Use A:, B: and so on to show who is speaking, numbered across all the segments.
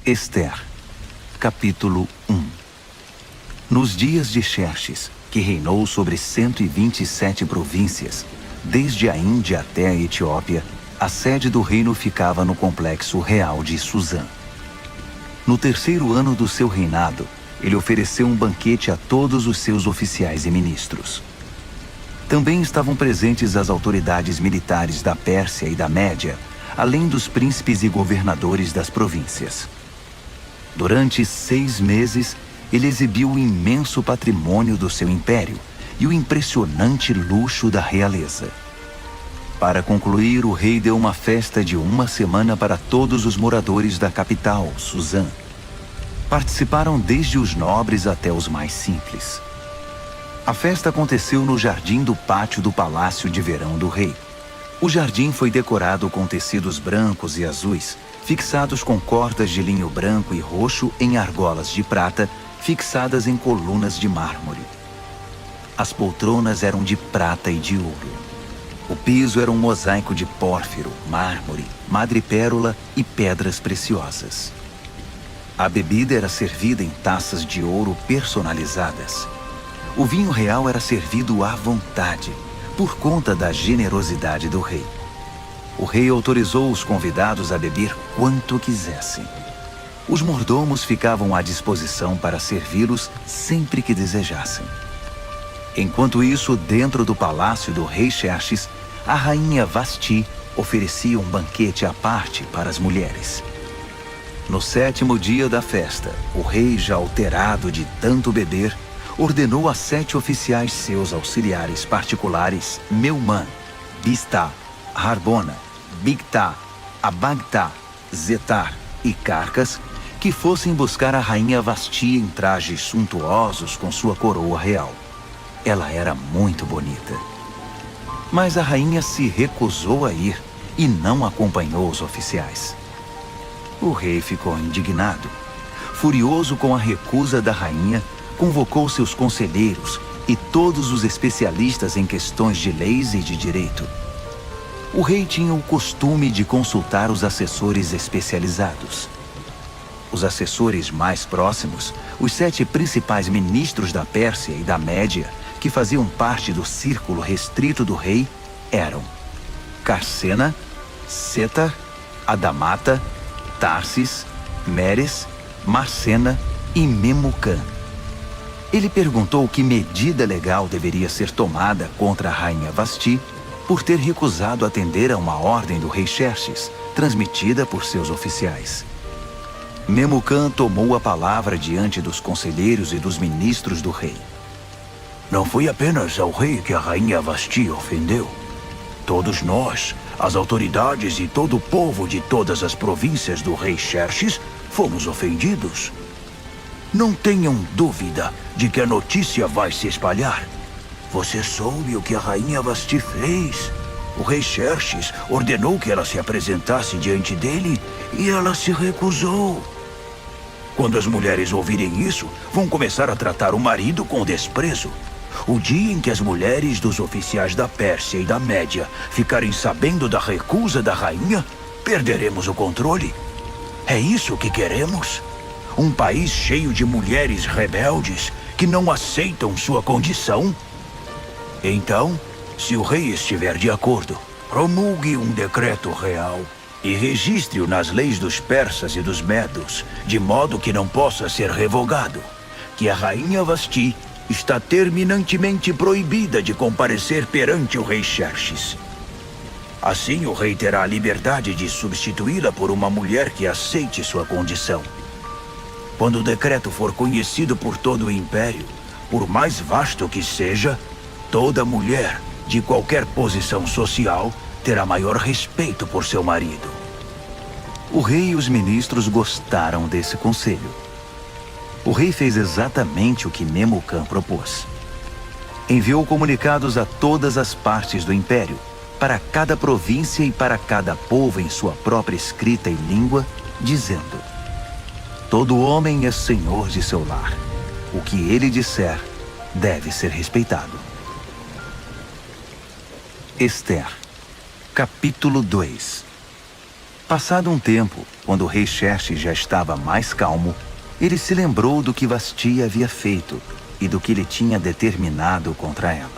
A: Ester, capítulo 1. Nos dias de Xerxes, que reinou sobre 127 províncias, desde a Índia até a Etiópia, a sede do reino ficava no complexo real de Suzã. No terceiro ano do seu reinado, ele ofereceu um banquete a todos os seus oficiais e ministros. Também estavam presentes as autoridades militares da Pérsia e da Média, além dos príncipes e governadores das províncias. Durante 6 meses, ele exibiu o imenso patrimônio do seu império e o impressionante luxo da realeza. Para concluir, o rei deu uma festa de 1 semana para todos os moradores da capital, Suzã. Participaram desde os nobres até os mais simples. A festa aconteceu no jardim do pátio do palácio de verão do rei. O jardim foi decorado com tecidos brancos e azuis, fixados com cordas de linho branco e roxo em argolas de prata, fixadas em colunas de mármore. As poltronas eram de prata e de ouro. O piso era um mosaico de pórfiro, mármore, madrepérola e pedras preciosas. A bebida era servida em taças de ouro personalizadas. O vinho real era servido à vontade, por conta da generosidade do rei. O rei autorizou os convidados a beber quanto quisessem. Os mordomos ficavam à disposição para servi-los sempre que desejassem. Enquanto isso, dentro do palácio do rei Xerxes, a rainha Vasti oferecia um banquete à parte para as mulheres. No 7º dia da festa, o rei, já alterado de tanto beber, ordenou a 7 oficiais seus auxiliares particulares, Meumã, Biztá, Harbona, Bigtá, Abagtá, Zetar e Carcas, que fossem buscar a rainha Vasti em trajes suntuosos com sua coroa real. Ela era muito bonita. Mas a rainha se recusou a ir e não acompanhou os oficiais. O rei ficou indignado. Furioso com a recusa da rainha, convocou seus conselheiros e todos os especialistas em questões de leis e de direito. O rei tinha o costume de consultar os assessores especializados. Os assessores mais próximos, os 7 principais ministros da Pérsia e da Média, que faziam parte do círculo restrito do rei, eram Carsena, Setar, Adamata, Tarsis, Meres, Marcena e Memucã. Ele perguntou que medida legal deveria ser tomada contra a rainha Vasti por ter recusado atender a uma ordem do rei Xerxes, transmitida por seus oficiais. Memucã tomou a palavra diante dos conselheiros e dos ministros do rei. Não foi apenas ao rei que a rainha Vasti ofendeu. Todos nós, as autoridades e todo o povo de todas as províncias do rei Xerxes, fomos ofendidos. Não tenham dúvida de que a notícia vai se espalhar. Você soube o que a rainha Vasti fez? O rei Xerxes ordenou que ela se apresentasse diante dele e ela se recusou. Quando as mulheres ouvirem isso, vão começar a tratar o marido com desprezo. O dia em que as mulheres dos oficiais da Pérsia e da Média ficarem sabendo da recusa da rainha, perderemos o controle. É isso que queremos? Um país cheio de mulheres rebeldes que não aceitam sua condição? Então, se o rei estiver de acordo, promulgue um decreto real e registre-o nas leis dos persas e dos medos, de modo que não possa ser revogado, que a rainha Vasti está terminantemente proibida de comparecer perante o rei Xerxes. Assim, o rei terá a liberdade de substituí-la por uma mulher que aceite sua condição. Quando o decreto for conhecido por todo o império, por mais vasto que seja, toda mulher, de qualquer posição social, terá maior respeito por seu marido. O rei e os ministros gostaram desse conselho. O rei fez exatamente o que Memucã propôs. Enviou comunicados a todas as partes do império, para cada província e para cada povo em sua própria escrita e língua, dizendo: todo homem é senhor de seu lar. O que ele disser deve ser respeitado. Ester, capítulo 2. Passado um tempo, quando o rei Xerxes já estava mais calmo, ele se lembrou do que Vasti havia feito e do que ele tinha determinado contra ela.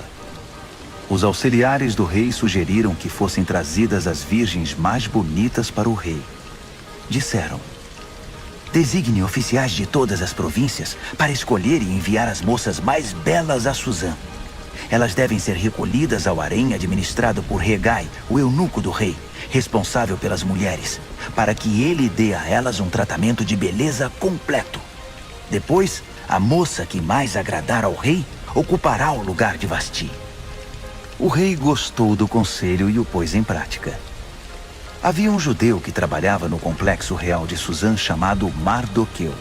A: Os auxiliares do rei sugeriram que fossem trazidas as virgens mais bonitas para o rei. Disseram: designe oficiais de todas as províncias para escolher e enviar as moças mais belas a Suzã. Elas devem ser recolhidas ao harém administrado por Hegai, o eunuco do rei, responsável pelas mulheres, para que ele dê a elas um tratamento de beleza completo. Depois, a moça que mais agradar ao rei ocupará o lugar de Vasti. O rei gostou do conselho e o pôs em prática. Havia um judeu que trabalhava no complexo real de Suzã chamado Mardoqueu.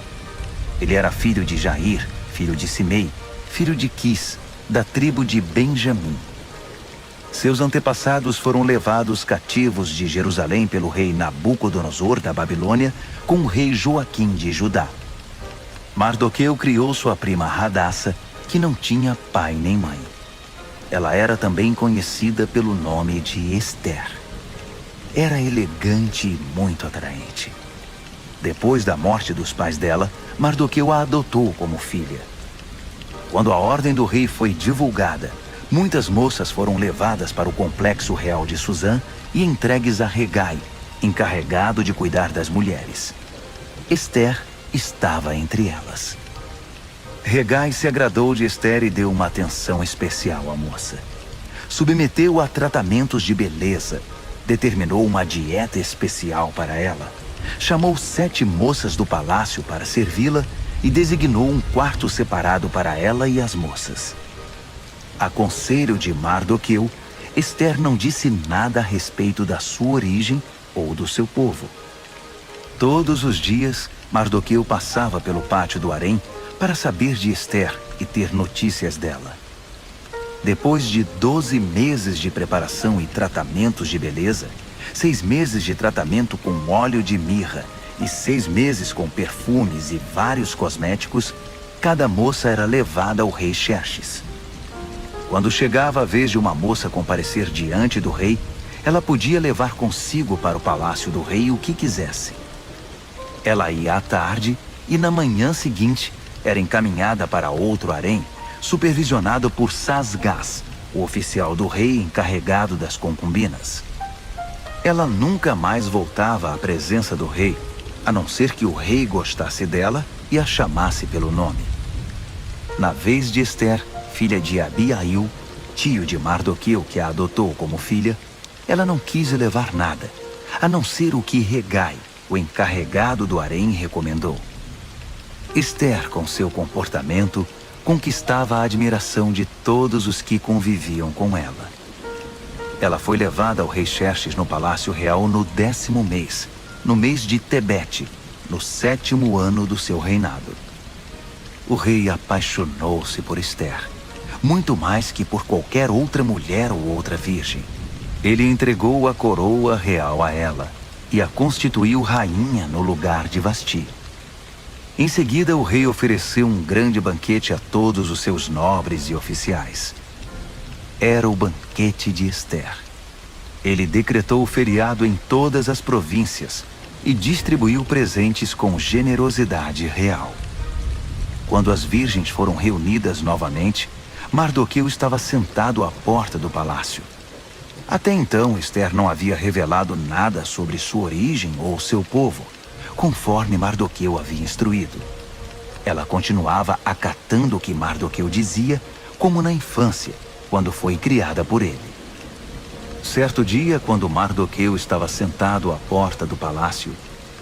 A: Ele era filho de Jair, filho de Simei, filho de Quis, da tribo de Benjamim. Seus antepassados foram levados cativos de Jerusalém pelo rei Nabucodonosor da Babilônia com o rei Joaquim de Judá. Mardoqueu criou sua prima Hadassa, que não tinha pai nem mãe. Ela era também conhecida pelo nome de Ester. Era elegante e muito atraente. Depois da morte dos pais dela, Mardoqueu a adotou como filha. Quando a ordem do rei foi divulgada, muitas moças foram levadas para o complexo real de Suzã e entregues a Hegai, encarregado de cuidar das mulheres. Ester estava entre elas. Hegai se agradou de Ester e deu uma atenção especial à moça. Submeteu-a a tratamentos de beleza, determinou uma dieta especial para ela, chamou 7 moças do palácio para servi-la e designou um quarto separado para ela e as moças. A conselho de Mardoqueu, Ester não disse nada a respeito da sua origem ou do seu povo. Todos os dias, Mardoqueu passava pelo pátio do harém para saber de Ester e ter notícias dela. Depois de 12 meses de preparação e tratamentos de beleza, 6 meses de tratamento com óleo de mirra e 6 meses com perfumes e vários cosméticos, cada moça era levada ao rei Xerxes. Quando chegava a vez de uma moça comparecer diante do rei, ela podia levar consigo para o palácio do rei o que quisesse. Ela ia à tarde e na manhã seguinte era encaminhada para outro harém, supervisionado por Sasgás, o oficial do rei encarregado das concubinas. Ela nunca mais voltava à presença do rei, a não ser que o rei gostasse dela e a chamasse pelo nome. Na vez de Ester, filha de Abiail, tio de Mardoqueu que a adotou como filha, ela não quis levar nada, a não ser o que Hegai, o encarregado do harém, recomendou. Ester, com seu comportamento, conquistava a admiração de todos os que conviviam com ela. Ela foi levada ao rei Xerxes no palácio real no 10º mês, no mês de Tebete, no 7º ano do seu reinado. O rei apaixonou-se por Ester, muito mais que por qualquer outra mulher ou outra virgem. Ele entregou a coroa real a ela e a constituiu rainha no lugar de Vasti. Em seguida, o rei ofereceu um grande banquete a todos os seus nobres e oficiais. Era o banquete de Ester. Ele decretou o feriado em todas as províncias e distribuiu presentes com generosidade real. Quando as virgens foram reunidas novamente, Mardoqueu estava sentado à porta do palácio. Até então, Ester não havia revelado nada sobre sua origem ou seu povo, conforme Mardoqueu havia instruído. Ela continuava acatando o que Mardoqueu dizia, como na infância, quando foi criada por ele. Certo dia, quando Mardoqueu estava sentado à porta do palácio,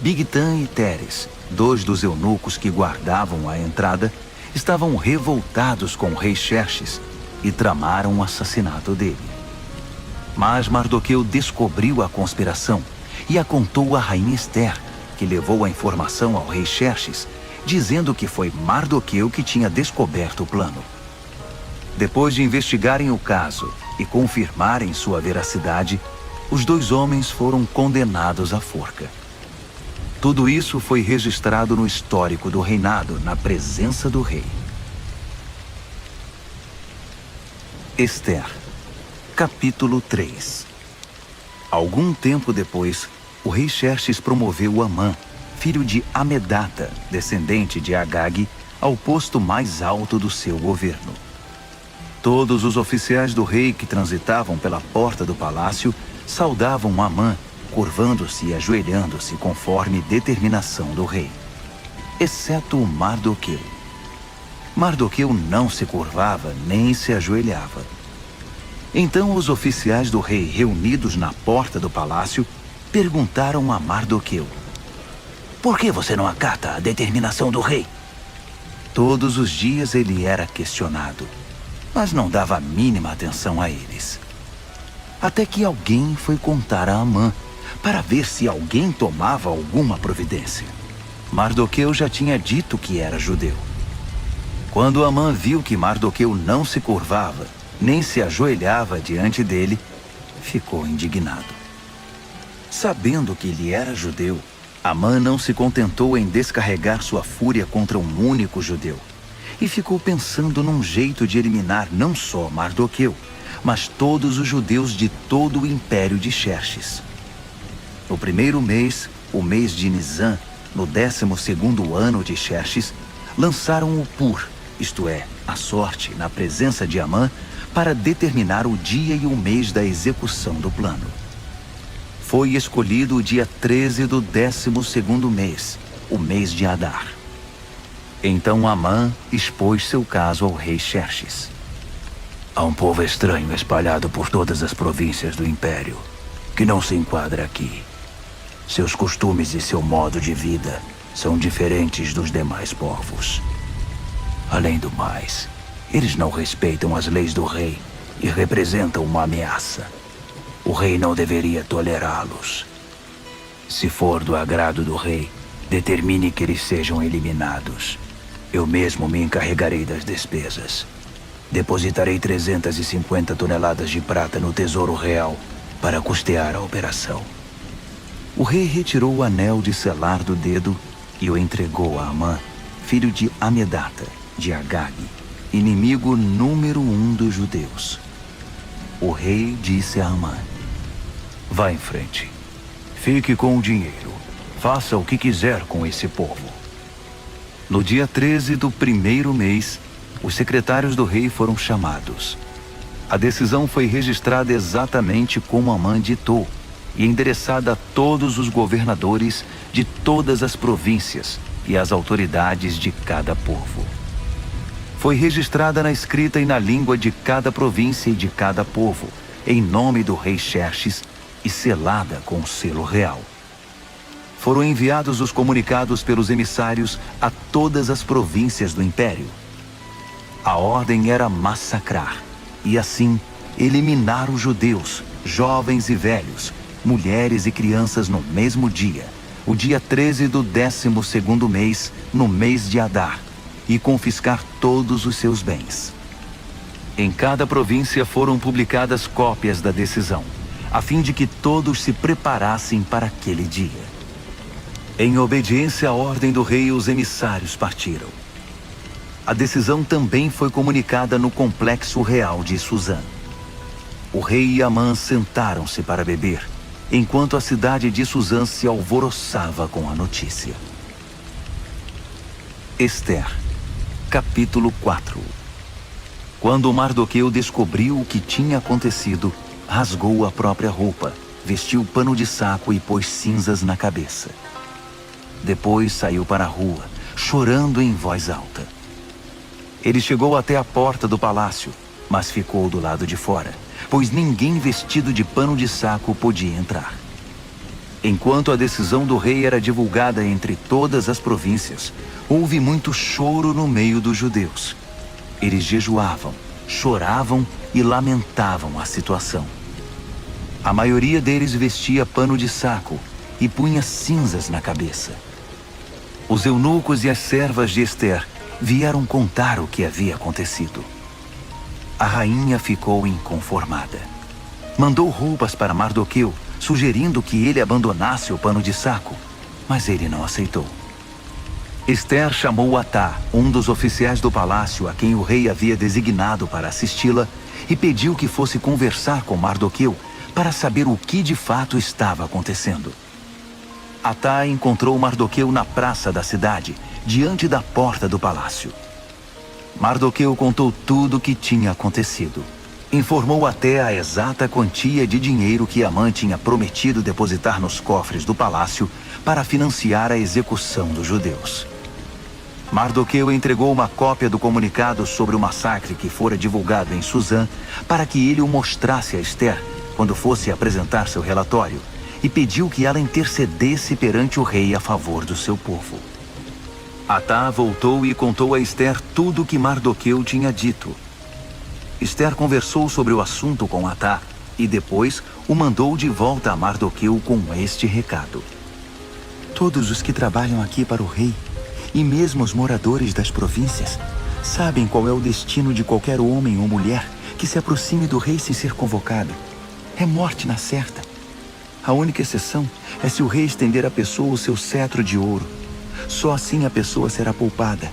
A: Bigtã e Teres, 2 dos eunucos que guardavam a entrada, estavam revoltados com o rei Xerxes e tramaram o assassinato dele. Mas Mardoqueu descobriu a conspiração e a contou à rainha Ester, que levou a informação ao rei Xerxes, dizendo que foi Mardoqueu que tinha descoberto o plano. Depois de investigarem o caso e confirmarem sua veracidade, os 2 homens foram condenados à forca. Tudo isso foi registrado no histórico do reinado, na presença do rei. Ester, capítulo 3. Algum tempo depois, o rei Xerxes promoveu Amã, filho de Amedata, descendente de Agag, ao posto mais alto do seu governo. Todos os oficiais do rei que transitavam pela porta do palácio saudavam Amã, curvando-se e ajoelhando-se conforme determinação do rei, exceto Mardoqueu. Mardoqueu não se curvava nem se ajoelhava. Então os oficiais do rei, reunidos na porta do palácio, perguntaram a Mardoqueu: "Por que você não acata a determinação do rei?" Todos os dias ele era questionado, mas não dava a mínima atenção a eles. Até que alguém foi contar a Amã, para ver se alguém tomava alguma providência. Mardoqueu já tinha dito que era judeu. Quando Amã viu que Mardoqueu não se curvava, nem se ajoelhava diante dele, ficou indignado. Sabendo que ele era judeu, Amã não se contentou em descarregar sua fúria contra um único judeu, e ficou pensando num jeito de eliminar não só Mardoqueu, mas todos os judeus de todo o império de Xerxes. No primeiro mês, o mês de Nisã, no 12º ano de Xerxes, lançaram o Pur, isto é, a sorte, na presença de Amã, para determinar o dia e o mês da execução do plano. Foi escolhido o dia 13 do 12º mês, o mês de Adar. Então Amã expôs seu caso ao rei Xerxes. "Há um povo estranho espalhado por todas as províncias do império, que não se enquadra aqui. Seus costumes e seu modo de vida são diferentes dos demais povos. Além do mais, eles não respeitam as leis do rei e representam uma ameaça. O rei não deveria tolerá-los. Se for do agrado do rei, determine que eles sejam eliminados. Eu mesmo me encarregarei das despesas. Depositarei 350 toneladas de prata no Tesouro Real para custear a operação." O rei retirou o anel de selar do dedo e o entregou a Amã, filho de Amedata, de Agag, inimigo número 1 dos judeus. O rei disse a Amã: "Vá em frente. Fique com o dinheiro. Faça o que quiser com esse povo." No dia 13 do primeiro mês, os secretários do rei foram chamados. A decisão foi registrada exatamente como Amã ditou e endereçada a todos os governadores de todas as províncias e às autoridades de cada povo. Foi registrada na escrita e na língua de cada província e de cada povo, em nome do rei Xerxes, e selada com o selo real. Foram enviados os comunicados pelos emissários a todas as províncias do império. A ordem era massacrar, e assim eliminar os judeus, jovens e velhos, mulheres e crianças no mesmo dia, o dia 13 do 12º mês, no mês de Adar, e confiscar todos os seus bens. Em cada província foram publicadas cópias da decisão, a fim de que todos se preparassem para aquele dia. Em obediência à ordem do rei, os emissários partiram. A decisão também foi comunicada no complexo real de Suzã. O rei e Amã sentaram-se para beber, enquanto a cidade de Suzã se alvoroçava com a notícia. Ester, capítulo 4. Quando Mardoqueu descobriu o que tinha acontecido, rasgou a própria roupa, vestiu pano de saco e pôs cinzas na cabeça. Depois saiu para a rua, chorando em voz alta. Ele chegou até a porta do palácio, mas ficou do lado de fora, pois ninguém vestido de pano de saco podia entrar. Enquanto a decisão do rei era divulgada entre todas as províncias, houve muito choro no meio dos judeus. Eles jejuavam, choravam e lamentavam a situação. A maioria deles vestia pano de saco e punha cinzas na cabeça. Os eunucos e as servas de Ester vieram contar o que havia acontecido. A rainha ficou inconformada. Mandou roupas para Mardoqueu, sugerindo que ele abandonasse o pano de saco, mas ele não aceitou. Ester chamou Atá, um dos oficiais do palácio a quem o rei havia designado para assisti-la, e pediu que fosse conversar com Mardoqueu para saber o que de fato estava acontecendo. Atá encontrou Mardoqueu na praça da cidade, diante da porta do palácio. Mardoqueu contou tudo o que tinha acontecido. Informou até a exata quantia de dinheiro que Amã tinha prometido depositar nos cofres do palácio para financiar a execução dos judeus. Mardoqueu entregou uma cópia do comunicado sobre o massacre que fora divulgado em Suzã para que ele o mostrasse a Ester quando fosse apresentar seu relatório, e pediu que ela intercedesse perante o rei a favor do seu povo. Atá voltou e contou a Ester tudo o que Mardoqueu tinha dito. Ester conversou sobre o assunto com Atá e depois o mandou de volta a Mardoqueu com este recado.
B: Todos os que trabalham aqui para o rei, e mesmo os moradores das províncias, sabem qual é o destino de qualquer homem ou mulher que se aproxime do rei sem ser convocado. É morte na certa. A única exceção é se o rei estender à pessoa o seu cetro de ouro. Só assim a pessoa será poupada.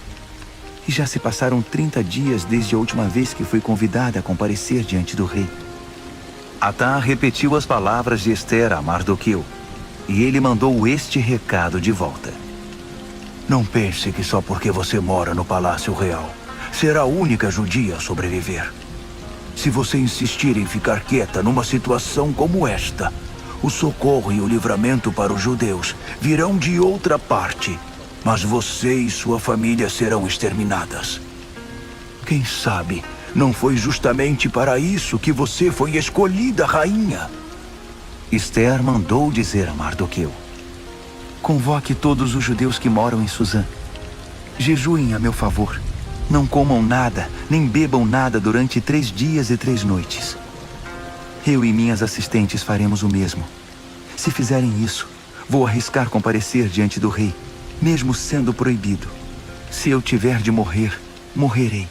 B: E já se passaram 30 dias desde a última vez que fui convidada a comparecer diante do rei.
A: Atá repetiu as palavras de Ester a Mardoqueu, e ele mandou este recado de volta.
C: Não pense que só porque você mora no Palácio Real será a única judia a sobreviver. Se você insistir em ficar quieta numa situação como esta, o socorro e o livramento para os judeus virão de outra parte, mas você e sua família serão exterminadas. Quem sabe não foi justamente para isso que você foi escolhida rainha?
A: Ester mandou dizer a Mardoqueu:
B: Convoque todos os judeus que moram em Suzã. Jejuem a meu favor. Não comam nada, nem bebam nada durante 3 dias e 3 noites. Eu e minhas assistentes faremos o mesmo. Se fizerem isso, vou arriscar comparecer diante do rei, mesmo sendo proibido. Se eu tiver de morrer, morrerei.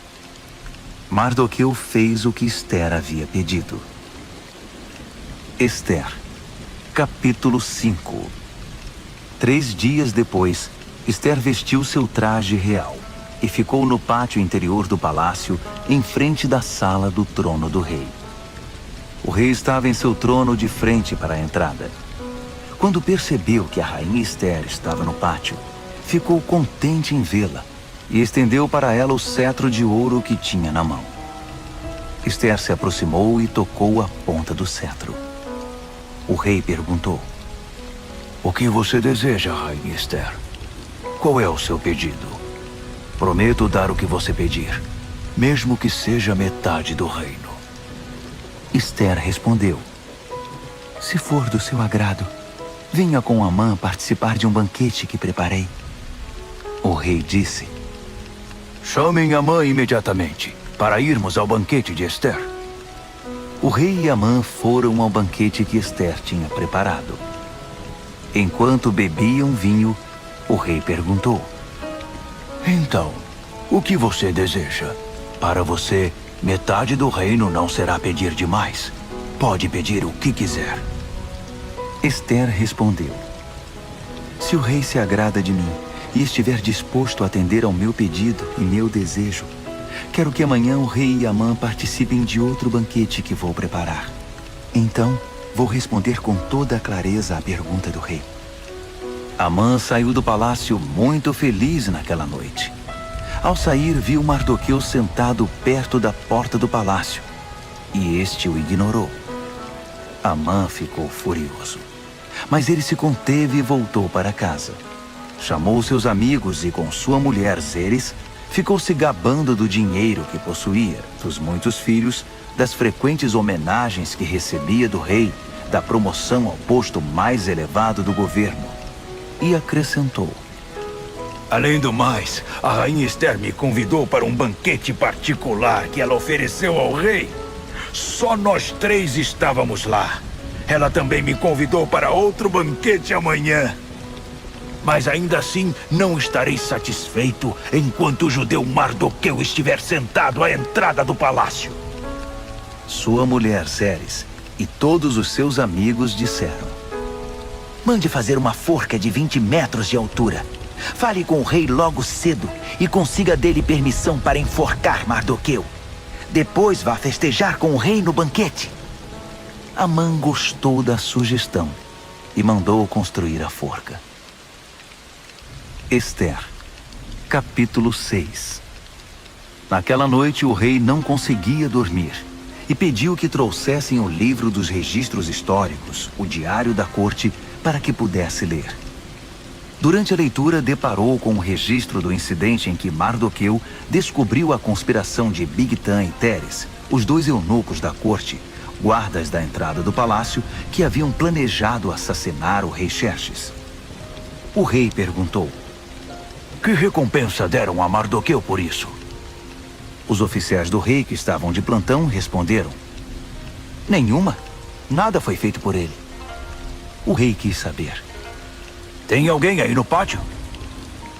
A: Mardoqueu fez o que Ester havia pedido. Ester, capítulo 5. 3 dias depois, Ester vestiu seu traje real e ficou no pátio interior do palácio, em frente da sala do trono do rei. O rei estava em seu trono de frente para a entrada. Quando percebeu que a rainha Ester estava no pátio, ficou contente em vê-la e estendeu para ela o cetro de ouro que tinha na mão. Ester se aproximou e tocou a ponta do cetro. O rei perguntou:
C: O que você deseja, rainha Ester? Qual é o seu pedido? Prometo dar o que você pedir, mesmo que seja metade do reino.
B: Ester respondeu: Se for do seu agrado, venha com Amã participar de um banquete que preparei.
A: O rei disse:
C: Chamem Amã imediatamente, para irmos ao banquete de Ester.
A: O rei e Amã foram ao banquete que Ester tinha preparado. Enquanto bebiam vinho, o rei perguntou:
C: Então, o que você deseja? Para você, metade do reino não será pedir demais. Pode pedir o que quiser.
B: Ester respondeu: Se o rei se agrada de mim e estiver disposto a atender ao meu pedido e meu desejo, quero que amanhã o rei e Amã participem de outro banquete que vou preparar. Então, vou responder com toda a clareza à pergunta do rei.
A: Amã saiu do palácio muito feliz naquela noite. Ao sair, viu Mardoqueu sentado perto da porta do palácio, e este o ignorou. Amã ficou furioso, mas ele se conteve e voltou para casa. Chamou seus amigos e, com sua mulher Zeres, ficou se gabando do dinheiro que possuía, dos muitos filhos, das frequentes homenagens que recebia do rei, da promoção ao posto mais elevado do governo. E acrescentou:
C: Além do mais, a rainha Ester me convidou para um banquete particular que ela ofereceu ao rei. Só nós 3 estávamos lá. Ela também me convidou para outro banquete amanhã. Mas ainda assim, não estarei satisfeito enquanto o judeu Mardoqueu estiver sentado à entrada do palácio.
A: Sua mulher Zeres e todos os seus amigos disseram:
D: Mande fazer uma forca de 20 metros de altura. Fale com o rei logo cedo e consiga dele permissão para enforcar Mardoqueu. Depois vá festejar com o rei no banquete.
A: Amã gostou da sugestão e mandou construir a forca. Esther, capítulo 6. Naquela noite o rei não conseguia dormir e pediu que trouxessem o livro dos registros históricos, o diário da corte, para que pudesse ler. Durante a leitura, deparou com o registro do incidente em que Mardoqueu descobriu a conspiração de Bigtan e Teres, os dois eunucos da corte, guardas da entrada do palácio, que haviam planejado assassinar o rei Xerxes. O rei perguntou:
C: Que recompensa deram a Mardoqueu por isso?
A: Os oficiais do rei que estavam de plantão responderam: Nenhuma. Nada foi feito por ele. O rei quis saber:
C: Tem alguém aí no pátio?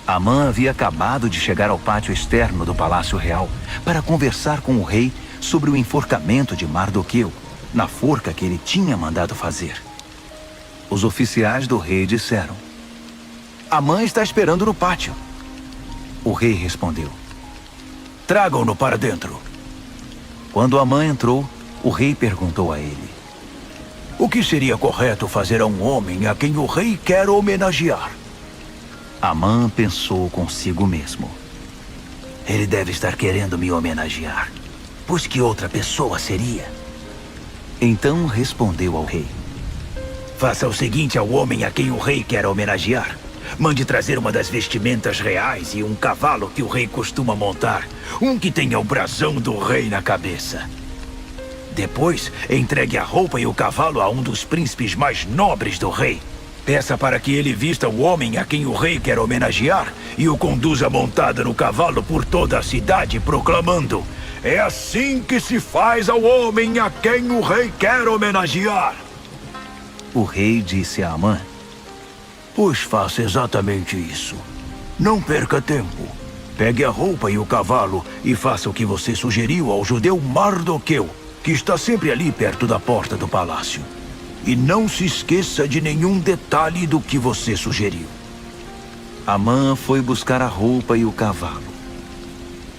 A: Amã havia acabado de chegar ao pátio externo do Palácio Real para conversar com o rei sobre o enforcamento de Mardoqueu, na forca que ele tinha mandado fazer. Os oficiais do rei disseram: Amã está esperando no pátio. O rei respondeu:
C: Tragam-no para dentro.
A: Quando Amã entrou, o rei perguntou a ele:
C: O que seria correto fazer a um homem a quem o rei quer homenagear?
A: Amã pensou consigo mesmo:
D: Ele deve estar querendo me homenagear. Pois que outra pessoa seria?
A: Então respondeu ao rei:
D: Faça o seguinte ao homem a quem o rei quer homenagear. Mande trazer uma das vestimentas reais e um cavalo que o rei costuma montar. Um que tenha o brasão do rei na cabeça. Depois, entregue a roupa e o cavalo a um dos príncipes mais nobres do rei. Peça para que ele vista o homem a quem o rei quer homenagear e o conduza montado no cavalo por toda a cidade, proclamando: É assim que se faz ao homem a quem o rei quer homenagear.
A: O rei disse a Amã:
C: Pois faça exatamente isso. Não perca tempo. Pegue a roupa e o cavalo e faça o que você sugeriu ao judeu Mardoqueu, que está sempre ali perto da porta do palácio. E não se esqueça de nenhum detalhe do que você sugeriu.
A: Amã foi buscar a roupa e o cavalo.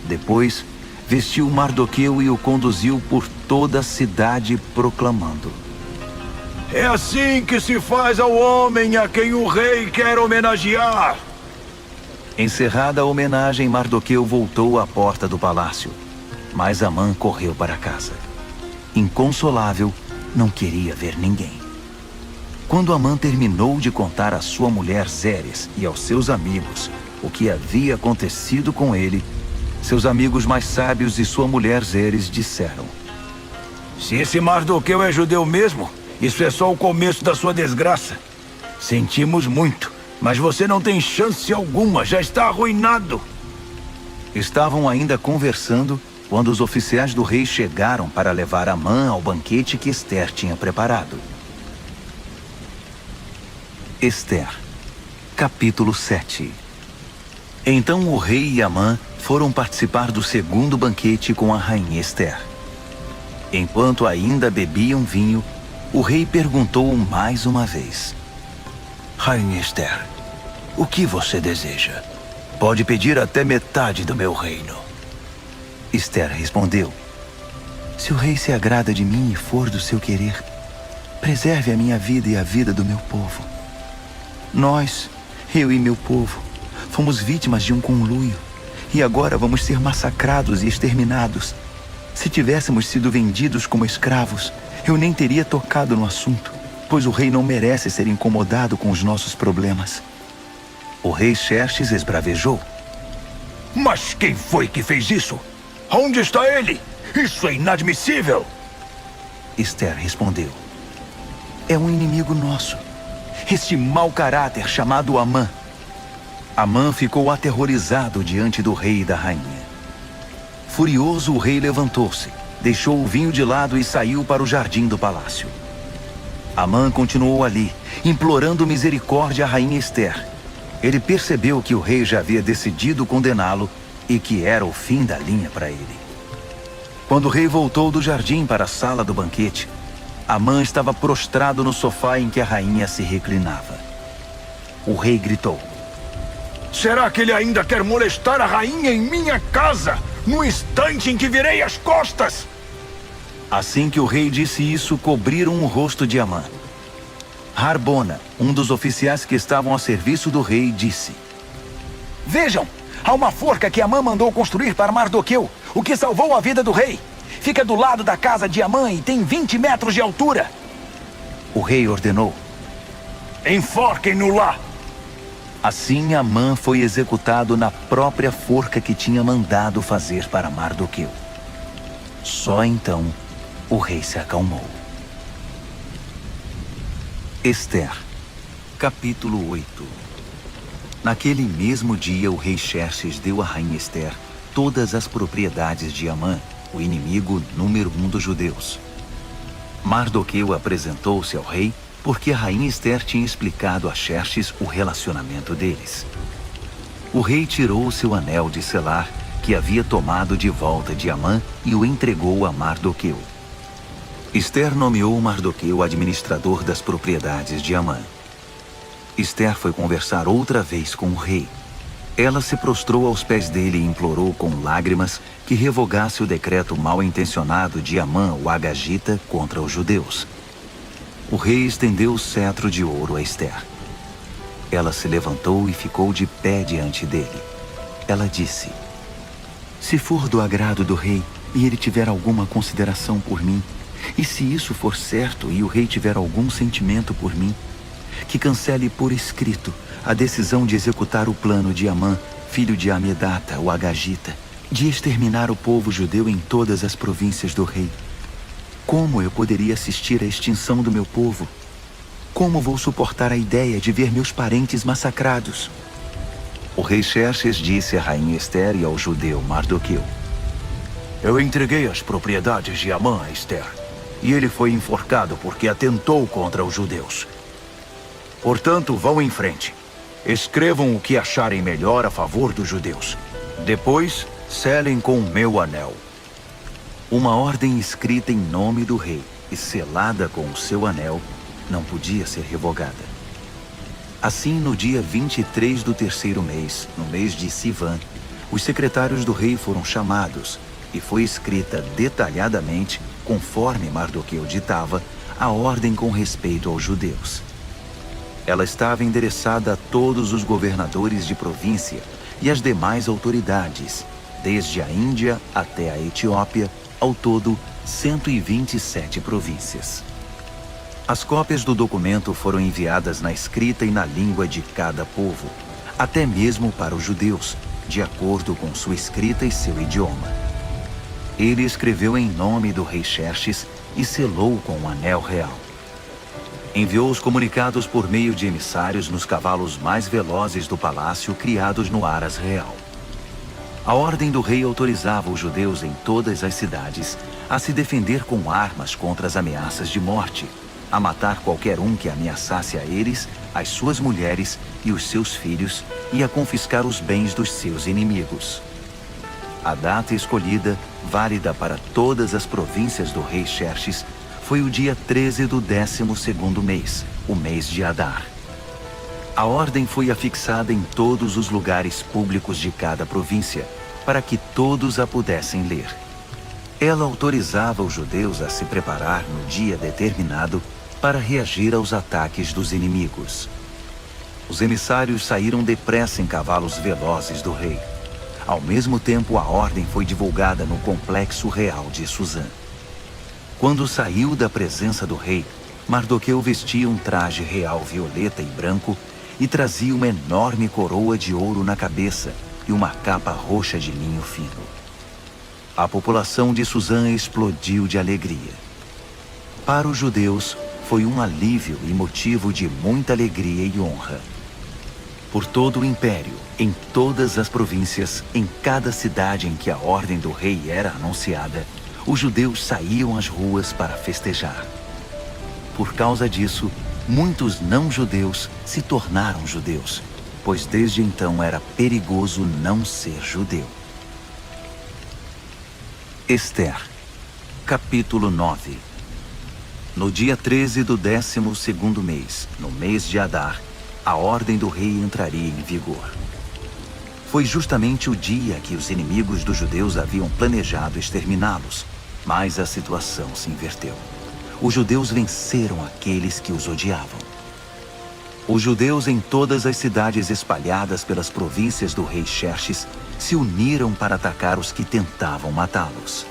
A: Depois, vestiu Mardoqueu e o conduziu por toda a cidade, proclamando:
C: É assim que se faz ao homem a quem o rei quer homenagear.
A: Encerrada a homenagem, Mardoqueu voltou à porta do palácio, mas Amã correu para casa. Inconsolável, não queria ver ninguém. Quando Amã terminou de contar à sua mulher Zeres e aos seus amigos o que havia acontecido com ele, seus amigos mais sábios e sua mulher Zeres disseram:
C: Se esse Mardoqueu é judeu mesmo, isso é só o começo da sua desgraça. Sentimos muito, mas você não tem chance alguma, já está arruinado.
A: Estavam ainda conversando quando os oficiais do rei chegaram para levar Amã ao banquete que Esther tinha preparado. Esther, capítulo 7. Então o rei e Amã foram participar do segundo banquete com a rainha Esther. Enquanto ainda bebiam vinho, o rei perguntou mais uma vez:
C: Rainha Esther, o que você deseja? Pode pedir até metade do meu reino.
A: Esther respondeu:
B: Se o rei se agrada de mim e for do seu querer, preserve a minha vida e a vida do meu povo. Nós, eu e meu povo, fomos vítimas de um conluio e agora vamos ser massacrados e exterminados. Se tivéssemos sido vendidos como escravos, eu nem teria tocado no assunto, pois o rei não merece ser incomodado com os nossos problemas.
A: O rei Xerxes esbravejou:
C: Mas quem foi que fez isso? Onde está ele? Isso é inadmissível!
A: Esther respondeu:
B: É um inimigo nosso, este mau caráter chamado Amã.
A: Amã ficou aterrorizado diante do rei e da rainha. Furioso, o rei levantou-se, deixou o vinho de lado e saiu para o jardim do palácio. Amã continuou ali, implorando misericórdia à rainha Esther. Ele percebeu que o rei já havia decidido condená-lo e que era o fim da linha para ele. Quando o rei voltou do jardim para a sala do banquete, Amã estava prostrado no sofá em que a rainha se reclinava. O rei gritou:
C: Será que ele ainda quer molestar a rainha em minha casa, no instante em que virei as costas?
A: Assim que o rei disse isso, cobriram o rosto de Amã. Harbona, um dos oficiais que estavam a serviço do rei, disse:
D: Vejam! Há uma forca que Amã mandou construir para Mardoqueu, o que salvou a vida do rei. Fica do lado da casa de Amã e tem 20 metros de altura.
A: O rei ordenou.
C: Enforquem-no lá!
A: Assim, Amã foi executado na própria forca que tinha mandado fazer para Mardoqueu. Só então o rei se acalmou. Esther, capítulo 8. Naquele mesmo dia, o rei Xerxes deu à rainha Esther todas as propriedades de Amã, o inimigo número 1 dos judeus. Mardoqueu apresentou-se ao rei porque a rainha Esther tinha explicado a Xerxes o relacionamento deles. O rei tirou seu anel de selar, que havia tomado de volta de Amã, e o entregou a Mardoqueu. Esther nomeou Mardoqueu administrador das propriedades de Amã. Esther foi conversar outra vez com o rei. Ela se prostrou aos pés dele e implorou com lágrimas que revogasse o decreto mal-intencionado de Amã, o Agagita, contra os judeus. O rei estendeu o cetro de ouro a Esther. Ela se levantou e ficou de pé diante dele. Ela disse: se for do agrado do rei e ele tiver alguma consideração por mim, e se isso for certo e o rei tiver algum sentimento por mim, que cancele por escrito a decisão de executar o plano de Amã, filho de Amedata, o Agagita, de exterminar o povo judeu em todas as províncias do rei. Como eu poderia assistir à extinção do meu povo? Como vou suportar a ideia de ver meus parentes massacrados? O rei Xerxes disse à rainha Esther e ao judeu Mardoqueu:
C: Eu entreguei as propriedades de Amã a Esther, e ele foi enforcado porque atentou contra os judeus. Portanto, vão em frente. Escrevam o que acharem melhor a favor dos judeus. Depois, selem com o meu anel.
A: Uma ordem escrita em nome do rei e selada com o seu anel não podia ser revogada. Assim, no dia 23 do terceiro mês, no mês de Sivan, os secretários do rei foram chamados e foi escrita detalhadamente, conforme Mardoqueu ditava, a ordem com respeito aos judeus. Ela estava endereçada a todos os governadores de província e as demais autoridades, desde a Índia até a Etiópia, ao todo 127 províncias. As cópias do documento foram enviadas na escrita e na língua de cada povo, até mesmo para os judeus, de acordo com sua escrita e seu idioma. Ele escreveu em nome do rei Xerxes e selou com um anel real. Enviou os comunicados por meio de emissários nos cavalos mais velozes do palácio criados no Aras Real. A ordem do rei autorizava os judeus em todas as cidades a se defender com armas contra as ameaças de morte, a matar qualquer um que ameaçasse a eles, as suas mulheres e os seus filhos, e a confiscar os bens dos seus inimigos. A data escolhida, válida para todas as províncias do rei Xerxes, foi o dia 13 do 12º mês, o mês de Adar. A ordem foi afixada em todos os lugares públicos de cada província, para que todos a pudessem ler. Ela autorizava os judeus a se preparar no dia determinado para reagir aos ataques dos inimigos. Os emissários saíram depressa em cavalos velozes do rei. Ao mesmo tempo, a ordem foi divulgada no complexo real de Suzã. Quando saiu da presença do rei, Mardoqueu vestia um traje real violeta e branco e trazia uma enorme coroa de ouro na cabeça e uma capa roxa de linho fino. A população de Suzã explodiu de alegria. Para os judeus, foi um alívio e motivo de muita alegria e honra. Por todo o império, em todas as províncias, em cada cidade em que a ordem do rei era anunciada, os judeus saíam às ruas para festejar. Por causa disso, muitos não-judeus se tornaram judeus, pois desde então era perigoso não ser judeu. Esther, capítulo 9. No dia 13 do 12º mês, no mês de Adar, a ordem do rei entraria em vigor. Foi justamente o dia que os inimigos dos judeus haviam planejado exterminá-los, mas a situação se inverteu. Os judeus venceram aqueles que os odiavam. Os judeus em todas as cidades espalhadas pelas províncias do rei Xerxes se uniram para atacar os que tentavam matá-los.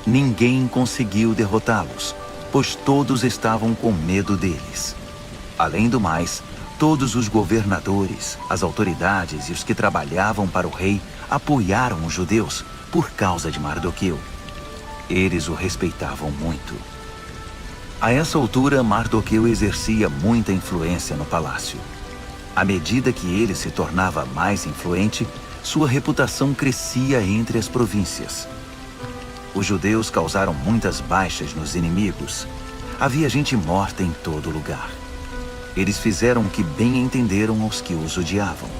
A: Ninguém conseguiu derrotá-los, pois todos estavam com medo deles. Além do mais, todos os governadores, as autoridades e os que trabalhavam para o rei apoiaram os judeus por causa de Mardoqueu. Eles o respeitavam muito. A essa altura, Mardoqueu exercia muita influência no palácio. À medida que ele se tornava mais influente, sua reputação crescia entre as províncias. Os judeus causaram muitas baixas nos inimigos. Havia gente morta em todo lugar. Eles fizeram o que bem entenderam aos que os odiavam.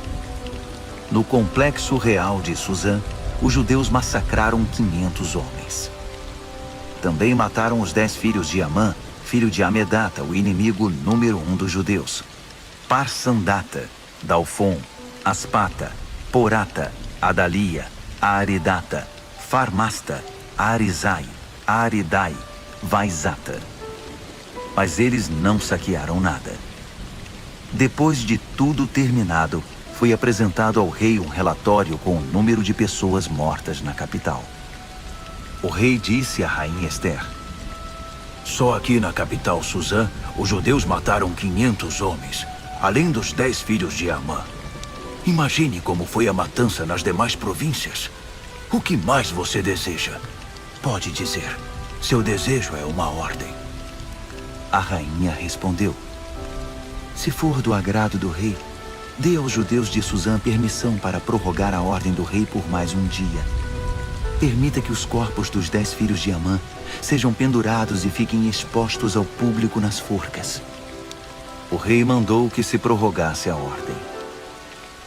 A: No complexo real de Suzã, os judeus massacraram 500 homens. Também mataram os 10 filhos de Amã, filho de Amedata, o inimigo número 1 dos judeus. Parsandata, Dalfon, Aspata, Porata, Adalia, Aridata, Farmasta, Arizai, Aridai, Vaizata. Mas eles não saquearam nada. Depois de tudo terminado, foi apresentado ao rei um relatório com o número de pessoas mortas na capital. O rei disse à rainha Ester:
C: Só aqui na capital Suzã, os judeus mataram 500 homens, além dos 10 filhos de Amã. Imagine como foi a matança nas demais províncias. O que mais você deseja? Pode dizer. Seu desejo é uma ordem.
A: A rainha respondeu: Se for do agrado do rei, dê aos judeus de Suzã permissão para prorrogar a ordem do rei por mais um dia. Permita que os corpos dos 10 filhos de Amã sejam pendurados e fiquem expostos ao público nas forcas. O rei mandou que se prorrogasse a ordem.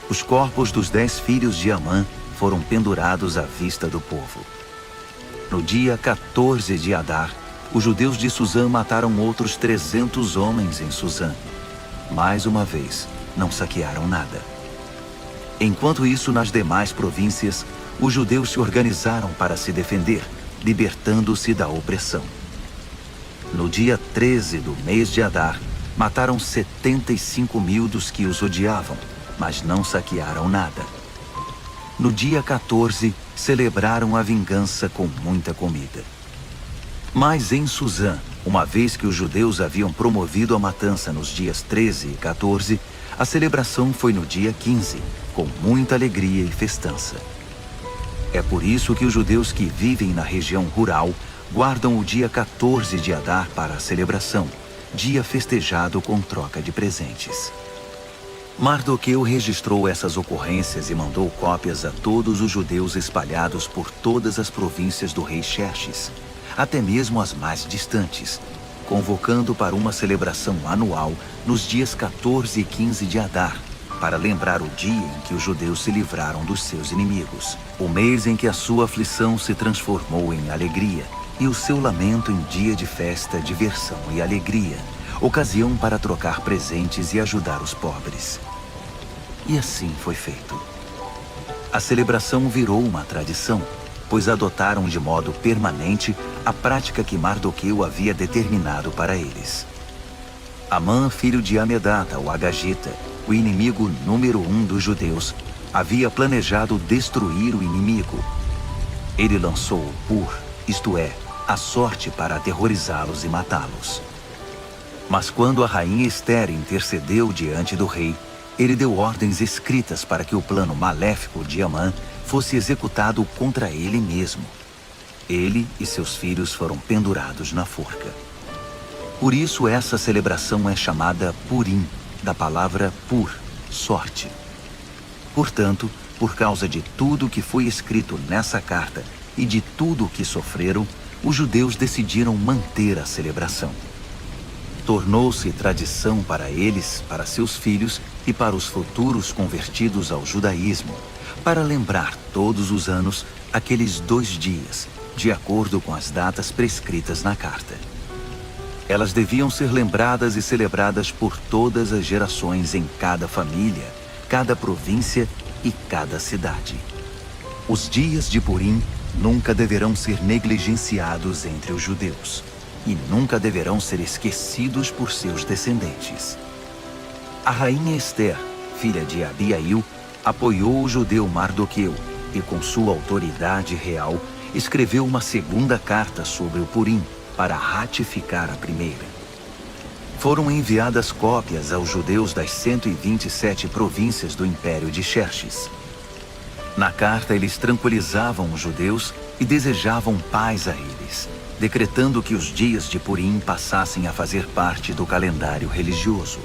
A: Os corpos dos 10 filhos de Amã foram pendurados à vista do povo. No dia 14 de Adar, os judeus de Suzã mataram outros 300 homens em Suzã. Mais uma vez, não saquearam nada. Enquanto isso, nas demais províncias, os judeus se organizaram para se defender, libertando-se da opressão. No dia 13 do mês de Adar, mataram 75.000 dos que os odiavam, mas não saquearam nada. No dia 14, celebraram a vingança com muita comida. Mas em Suzã, uma vez que os judeus haviam promovido a matança nos dias 13 e 14, a celebração foi no dia 15, com muita alegria e festança. É por isso que os judeus que vivem na região rural guardam o dia 14 de Adar para a celebração, dia festejado com troca de presentes. Mardoqueu registrou essas ocorrências e mandou cópias a todos os judeus espalhados por todas as províncias do rei Xerxes, até mesmo as mais distantes, convocando para uma celebração anual nos dias 14 e 15 de Adar, para lembrar o dia em que os judeus se livraram dos seus inimigos, o mês em que a sua aflição se transformou em alegria e o seu lamento em dia de festa, diversão e alegria, ocasião para trocar presentes e ajudar os pobres. E assim foi feito. A celebração virou uma tradição, pois adotaram de modo permanente a prática que Mardoqueu havia determinado para eles. Amã, filho de Amedata, o Agagita, o inimigo número 1 dos judeus, havia planejado destruir o inimigo. Ele lançou o Pur, isto é, a sorte para aterrorizá-los e matá-los. Mas quando a rainha Ester intercedeu diante do rei, ele deu ordens escritas para que o plano maléfico de Amã fosse executado contra ele mesmo. Ele e seus filhos foram pendurados na forca. Por isso essa celebração é chamada Purim, da palavra Pur, sorte. Portanto, por causa de tudo que foi escrito nessa carta e de tudo o que sofreram, os judeus decidiram manter a celebração. Tornou-se tradição para eles, para seus filhos e para os futuros convertidos ao judaísmo, para lembrar todos os anos aqueles 2 dias, de acordo com as datas prescritas na carta. Elas deviam ser lembradas e celebradas por todas as gerações em cada família, cada província e cada cidade. Os dias de Purim nunca deverão ser negligenciados entre os judeus e nunca deverão ser esquecidos por seus descendentes. A rainha Esther, filha de Abiail, apoiou o judeu Mardoqueu e, com sua autoridade real, escreveu uma segunda carta sobre o Purim para ratificar a primeira. Foram enviadas cópias aos judeus das 127 províncias do Império de Xerxes. Na carta, eles tranquilizavam os judeus e desejavam paz a eles, decretando que os dias de Purim passassem a fazer parte do calendário religioso.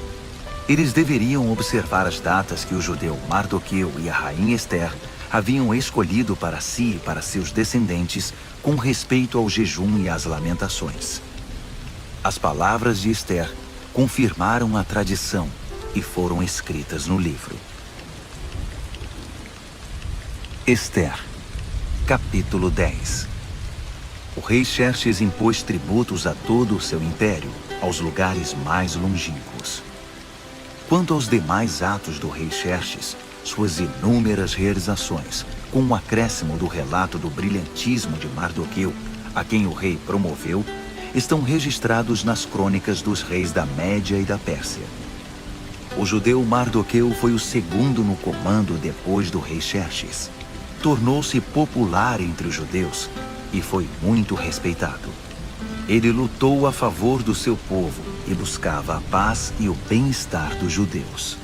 A: Eles deveriam observar as datas que o judeu Mardoqueu e a rainha Esther haviam escolhido para si e para seus descendentes com respeito ao jejum e às lamentações. As palavras de Esther confirmaram a tradição e foram escritas no livro. Esther, capítulo 10. O rei Xerxes impôs tributos a todo o seu império, aos lugares mais longínquos. Quanto aos demais atos do rei Xerxes, suas inúmeras realizações, com o acréscimo do relato do brilhantismo de Mardoqueu, a quem o rei promoveu, estão registrados nas crônicas dos reis da Média e da Pérsia. O judeu Mardoqueu foi o segundo no comando depois do rei Xerxes. Tornou-se popular entre os judeus e foi muito respeitado. Ele lutou a favor do seu povo e buscava a paz e o bem-estar dos judeus.